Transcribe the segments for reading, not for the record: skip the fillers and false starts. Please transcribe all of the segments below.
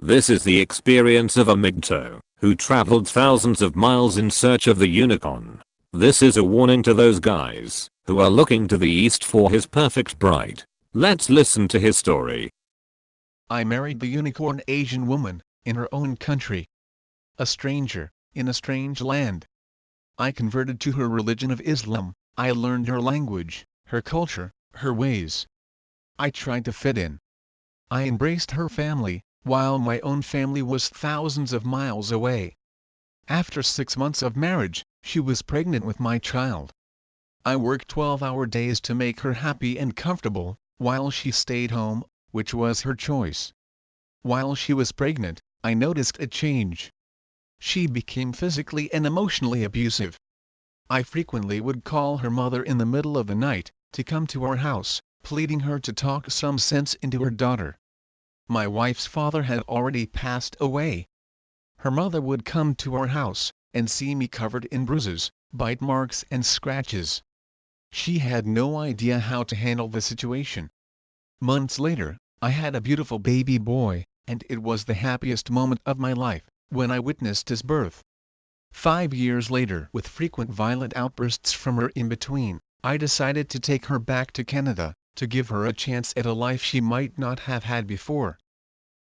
This is the experience of a MGTOW who traveled thousands of miles in search of the unicorn. This is a warning to those guys who are looking to the east for his perfect bride. Let's listen to his story. I married the unicorn Asian woman, in her own country. A stranger, in a strange land. I converted to her religion of Islam. I learned her language, her culture, her ways. I tried to fit in. I embraced her family, while my own family was thousands of miles away. After 6 months of marriage, she was pregnant with my child. I worked 12-hour days to make her happy and comfortable, while she stayed home, which was her choice. While she was pregnant, I noticed a change. She became physically and emotionally abusive. I frequently would call her mother in the middle of the night, to come to our house, pleading her to talk some sense into her daughter. My wife's father had already passed away. Her mother would come to our house, and see me covered in bruises, bite marks and scratches. She had no idea how to handle the situation. Months later, I had a beautiful baby boy, and it was the happiest moment of my life, when I witnessed his birth. 5 years later, with frequent violent outbursts from her in between, I decided to take her back to Canada, to give her a chance at a life she might not have had before.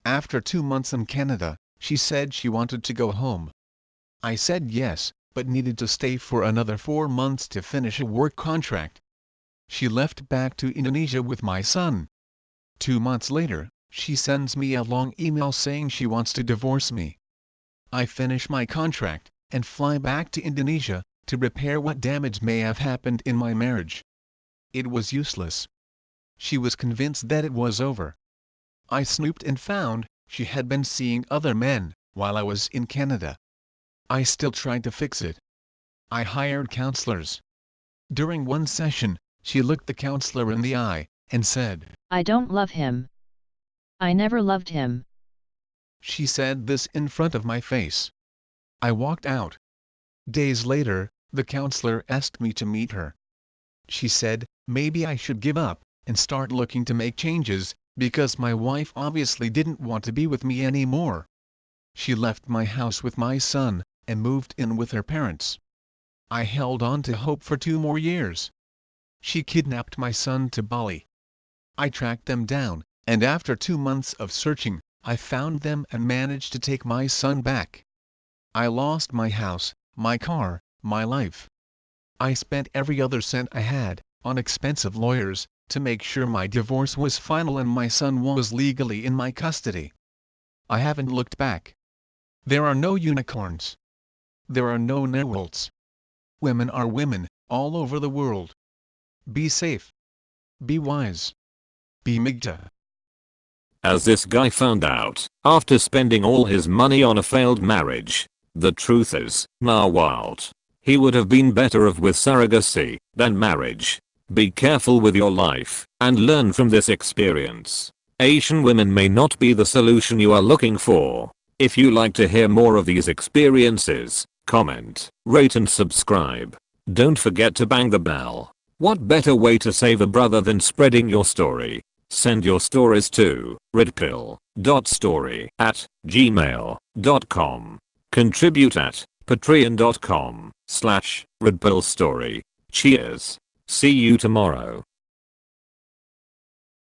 After 2 months in Canada, she said she wanted to go home. I said yes, but needed to stay for another 4 months to finish a work contract. She left back to Indonesia with my son. 2 months later, she sends me a long email saying she wants to divorce me. I finish my contract, and fly back to Indonesia, to repair what damage may have happened in my marriage. It was useless. She was convinced that it was over. I snooped and found she had been seeing other men, while I was in Canada. I still tried to fix it. I hired counselors. During one session, she looked the counselor in the eye, and said, "I don't love him. I never loved him." She said this in front of my face. I walked out. Days later, the counselor asked me to meet her. She said, maybe I should give up, and start looking to make changes, because my wife obviously didn't want to be with me anymore. She left my house with my son, and moved in with her parents. I held on to hope for 2 more years. She kidnapped my son to Bali. I tracked them down, and after 2 months of searching, I found them and managed to take my son back. I lost my house, my car, my life. I spent every other cent I had, on expensive lawyers, to make sure my divorce was final and my son was legally in my custody. I haven't looked back. There are no unicorns. There are no NAWALTs. Women are women, all over the world. Be safe. Be wise. Be MGTOW. As this guy found out, after spending all his money on a failed marriage, the truth is, NAWALT. He would have been better off with surrogacy than marriage. Be careful with your life, and learn from this experience. Asian women may not be the solution you are looking for. If you like to hear more of these experiences, comment, rate and subscribe. Don't forget to bang the bell. What better way to save a brother than spreading your story? Send your stories to redpill.story@gmail.com. Contribute at patreon.com/redpill.story. Cheers. See you tomorrow.